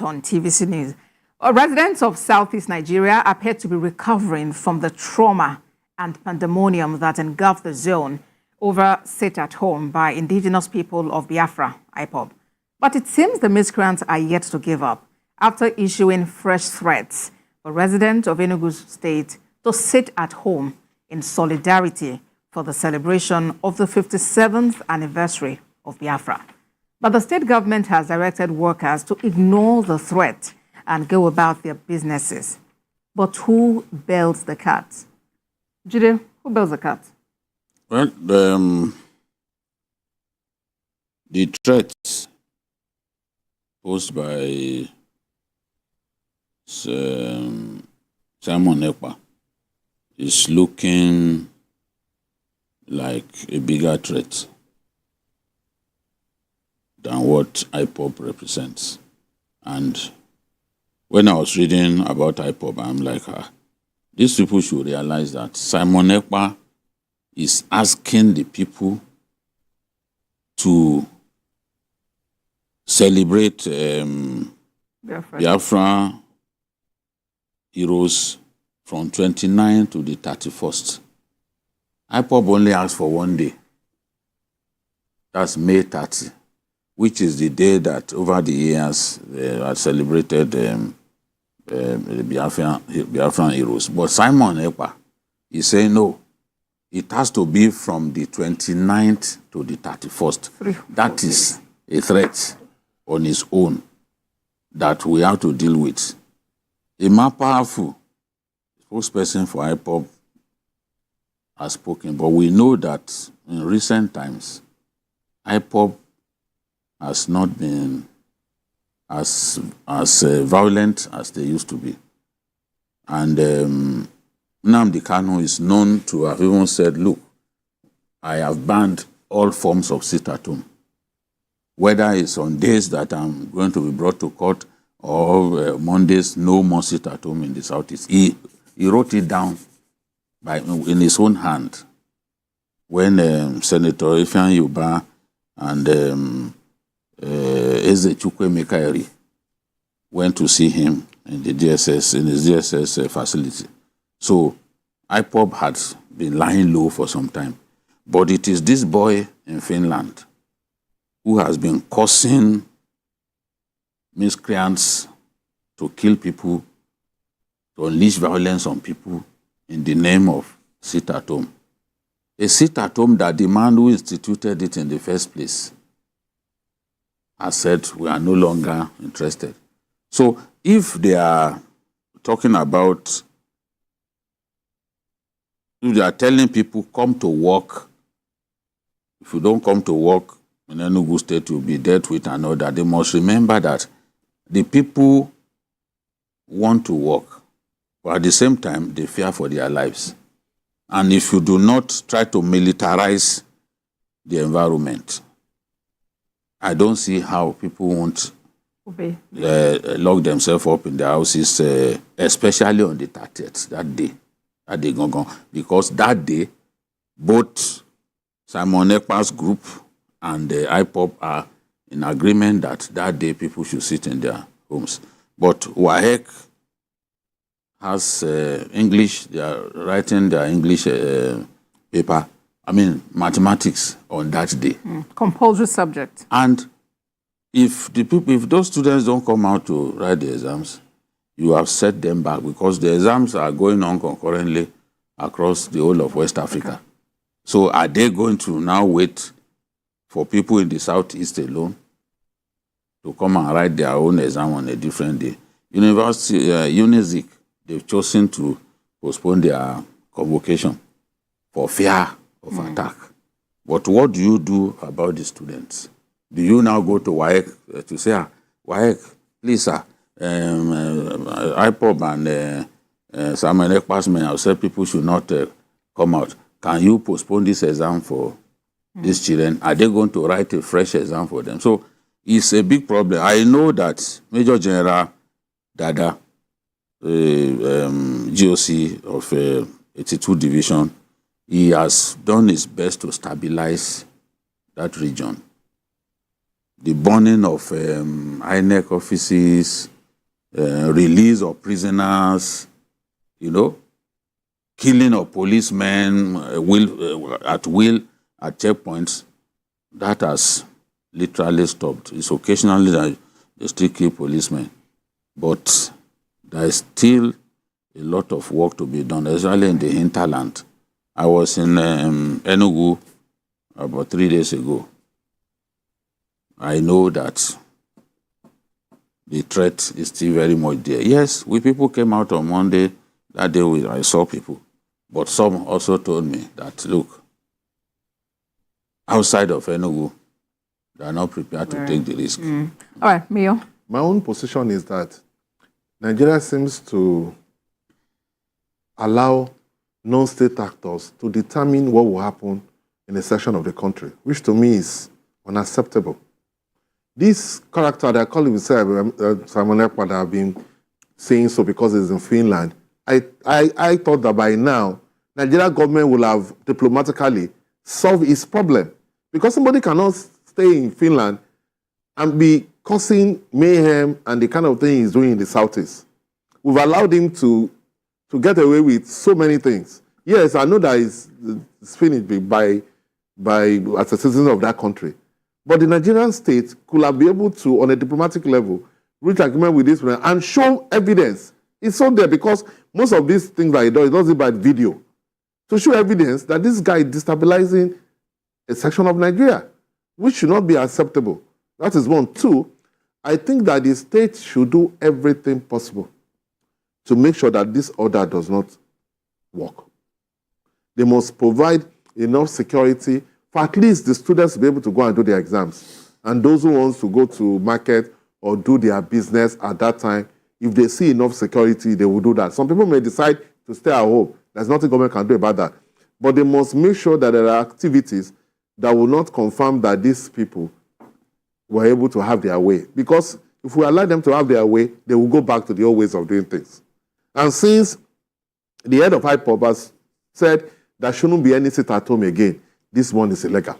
on TVC News. Residents of Southeast Nigeria appear to be recovering from the trauma and pandemonium that engulfed the zone over sit at home by Indigenous People of Biafra, IPOB. But it seems the miscreants are yet to give up after issuing fresh threats for residents of Enugu State to sit at home in solidarity for the celebration of the 57th anniversary of Biafra. But the state government has directed workers to ignore the threat and go about their businesses. But who bails the cat? Jide, who bails the cat? Well, the threats posed by Simon Ekpa is looking like a bigger threat than what IPOB represents. And when I was reading about IPOB, I'm like, these people should realize that Simon Ekpa is asking the people to celebrate Biafra heroes from 29 to the 31st. IPOB only asks for one day. That's May 30, which is the day that over the years they have celebrated the Biafran heroes. But Simon Ekpa is saying no. It has to be from the 29th to the 31st. That is a threat on its own that we have to deal with. A more powerful spokesperson for IPOB has spoken, but we know that in recent times, IPOB has not been as violent as they used to be. And Nnamdi Kanu is known to have even said, look, I have banned all forms of sit-at-home. Whether it's on days that I'm going to be brought to court or Mondays, no more sit-at-home in the Southeast. He wrote it down in his own hand when Senator Ifeanyi Ubah and Eze Chukwuemeka went to see him in the DSS, in his DSS facility. So IPOB had been lying low for some time. But it is this boy in Finland who has been causing miscreants to kill people, to unleash violence on people in the name of sit-at-home. A sit-at-home that the man who instituted it in the first place has said we are no longer interested. So if they are talking about, if they are telling people come to work, if you don't come to work in Enugu State, you'll be dealt with another. They must remember that the people want to work, but at the same time, they fear for their lives. And if you do not try to militarize the environment, I don't see how people won't lock themselves up in their houses, especially on the 30th, that day because that day, both Simon Ekpa's group and the IPOB are in agreement that that day people should sit in their homes. But WAEC has English, they are writing their English paper, mathematics on that day. Compulsory subject. And if those students don't come out to write the exams, you have set them back because the exams are going on concurrently across the whole of West Africa. Okay. So are they going to now wait for people in the Southeast alone to come and write their own exam on a different day? UNIZIK, they've chosen to postpone their convocation for fear of attack. But what do you do about the students? Do you now go to WAEC to say, WAEC, please, sir, IPOB and Simon Ekpa's men have said people should not come out. Can you postpone this exam for these children? Are they going to write a fresh exam for them? So it's a big problem. I know that Major General Dada, GOC of 82 Division, he has done his best to stabilize that region. the burning of INEC offices, release of prisoners, you know, killing of policemen at will at checkpoints, that has literally stopped. It's occasionally that they still kill policemen, but there is still a lot of work to be done, especially in the hinterland. I was in Enugu about 3 days ago. I know that the threat is still very much there. Yes, we people came out on Monday. That day I saw people. But some also told me that, look, outside of Enugu, they are not prepared to take the risk. All right, Mio. My own position is that Nigeria seems to allow non-state actors to determine what will happen in a section of the country, which to me is unacceptable. This character that I call himself, Simon Ekpa, that I've been saying so because it's in Finland, I thought that by now, Nigeria government will have diplomatically solved its problem. Because somebody cannot stay in Finland and be causing mayhem and the kind of thing he's doing in the Southeast. We've allowed him to get away with so many things. Yes, I know that it's finished by as a citizen of that country. But the Nigerian state could have been able to, on a diplomatic level, reach agreement with this man and show evidence. It's so there because most of these things that he does it by video. To show evidence that this guy is destabilizing a section of Nigeria, which should not be acceptable. That is one. Two, I think that the state should do everything possible to make sure that this order does not work. They must provide enough security for at least the students to be able to go and do their exams. And those who want to go to market or do their business at that time, if they see enough security, they will do that. Some people may decide to stay at home. There's nothing government can do about that. But they must make sure that there are activities that will not confirm that these people were able to have their way. Because if we allow them to have their way, they will go back to the old ways of doing things. And since the head of IPOB has said there shouldn't be any sit at home again, this one is illegal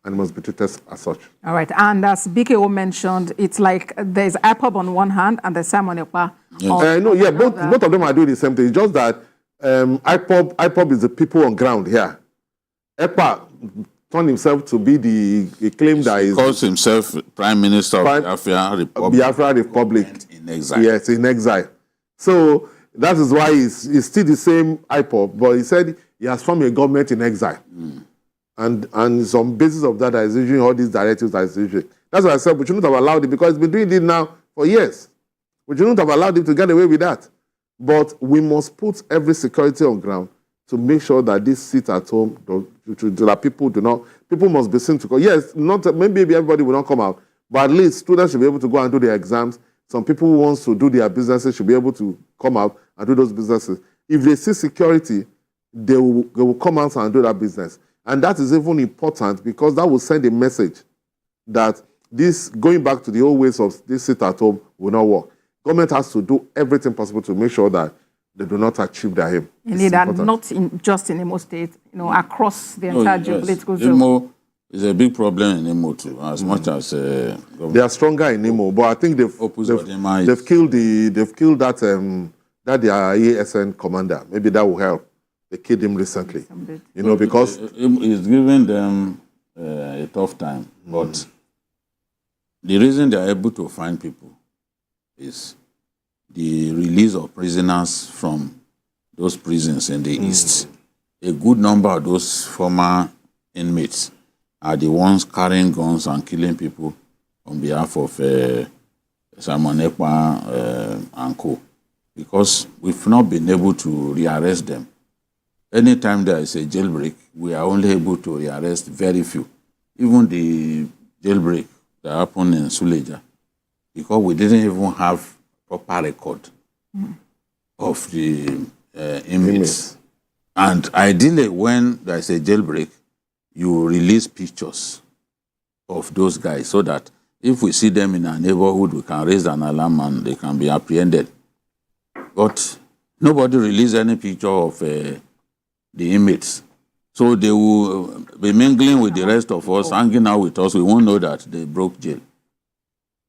and must be treated as such. All right, and as BKO mentioned, it's like there's IPOB on one hand and there's Simon Ekpa on no, yeah, both of them are doing the same thing. It's just that IPOB is the people on ground here. Ekpa turned himself to be he claimed that he calls himself Prime Minister of Biafra Republic. In exile. Yes, in exile. So that is why he's still the same IPOB, but he said he has formed a government in exile. And it's on basis of that he's issuing all these directives that he's issuing. That's why I said we shouldn't have allowed it because he's been doing it now for years. We shouldn't have allowed him to get away with that. But we must put every security on ground to make sure that this sit at home, that people must be seen to go. Yes, maybe everybody will not come out, but at least students should be able to go and do their exams. Some people who want to do their businesses should be able to come out and do those businesses. If they see security, they will come out and do that business. And that is even important because that will send a message that this, going back to the old ways of this sit at home, will not work. Government has to do everything possible to make sure that they do not achieve their aim. Indeed, and not just in Imo State, across the entire geopolitical zone. Imo is a big problem in Imo too, as much as they are stronger in Imo, but I think they've killed that their ASN commander. Maybe that will help. They killed him recently, because it's giving them a tough time. But the reason they are able to find people is the release of prisoners from those prisons in the East. A good number of those former inmates are the ones carrying guns and killing people on behalf of Simon Ekpa and co. Because we've not been able to rearrest them. Anytime there is a jailbreak, we are only able to rearrest very few. Even the jailbreak that happened in Suleja, because we didn't even have proper record of the inmates. And ideally, when there is a jailbreak, you release pictures of those guys so that if we see them in our neighborhood, we can raise an alarm and they can be apprehended. But nobody released any picture of the inmates. So they will be mingling with the rest of us, hanging out with us. We won't know that they broke jail.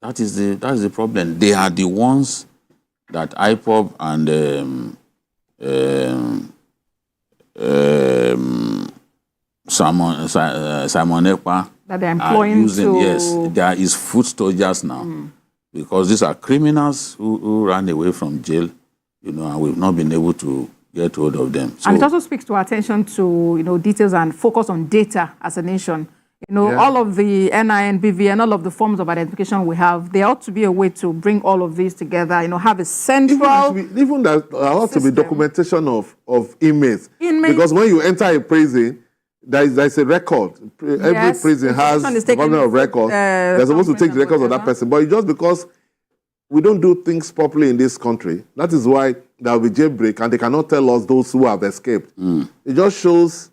That is the problem. They are the ones that IPOB and Simon Ekpa that they're employing using. Yes, there is foot soldiers now, because these are criminals who ran away from jail, and we've not been able to get hold of them. So, and it also speaks to our attention to details and focus on data as a nation. All of the NIN, BVN, all of the forms of identification we have, there ought to be a way to bring all of these together, have a central even there ought to be documentation of inmates. Because when you enter a prison, there's a record. Every prison has a department of records. They're supposed to take the records of that person. But just because we don't do things properly in this country, that is why there will be jailbreak, and they cannot tell us those who have escaped. It just shows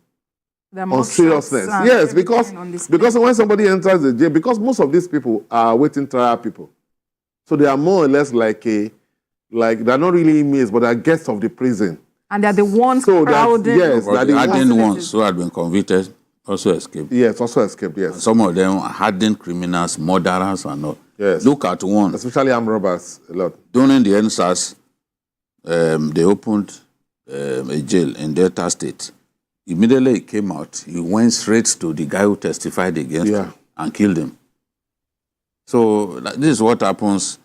on seriousness. Yes, because when somebody enters the jail, because most of these people are waiting trial people, so they are more or less like they're not really inmates, but they're guests of the prison. And they're the ones crowding. Yes, the hardened ones who had been convicted also escaped. Yes, also escaped, yes. And some of them are hardened criminals, murderers and all. Yes. Look at one. Especially armed robbers, a lot. During the NSAS, they opened a jail in Delta State. Immediately he came out, he went straight to the guy who testified against him and killed him. So this is what happens.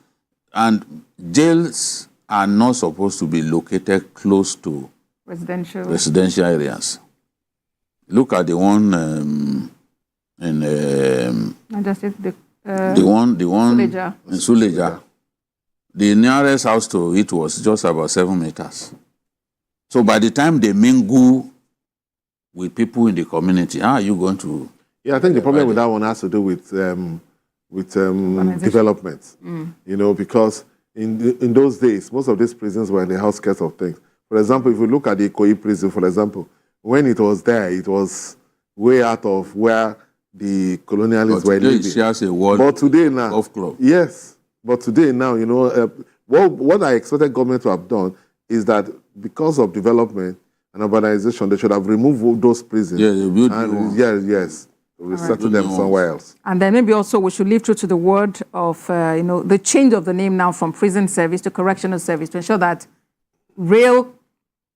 And jails are not supposed to be located close to residential areas. Look at the one in the one Suleja. In Suleja. The nearest house to it was just about 7 meters. So by the time they mingle with people in the community, how are you going to? Yeah, I think the problem with that one has to do with development. Because in those days, most of these prisons were in the outskirts of things. For example, if you look at the Ikoyi prison, for example, when it was there, it was way out of where the colonialists were living. But today now, golf club. Yes, but today now, what I expected government to have done is that because of development and urbanization, they should have removed those prisons. Yeah, they built yes. Resettle them somewhere else. And then maybe also we should live true to the word of, the change of the name now from prison service to correctional service to ensure that real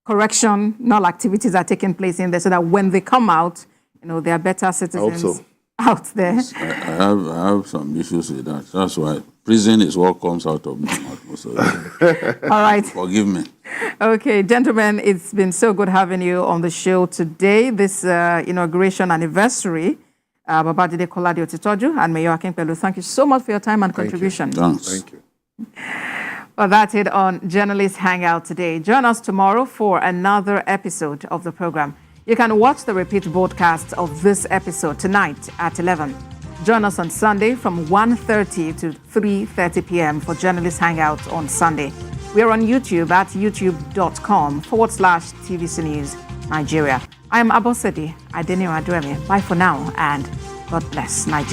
correctional activities are taking place in there so that when they come out, they are better citizens out there. I have some issues with that. That's why prison is what comes out of my mouth most of the time. All right. Forgive me. Okay, gentlemen, it's been so good having you on the show today. This inauguration anniversary. Babajide Kolade Otitoju and Mayor Akinpelu, thank you so much for your time and contribution. Thanks. Thank you. Well, that's it on Journalist Hangout today. Join us tomorrow for another episode of the program. You can watch the repeat broadcast of this episode tonight at 11. Join us on Sunday from 1:30 to 3:30 p.m. for Journalist Hangout on Sunday. We are on YouTube at youtube.com/TVC News Nigeria. I am Abosedi Adeniran Aduemi. Bye for now and God bless Nigeria.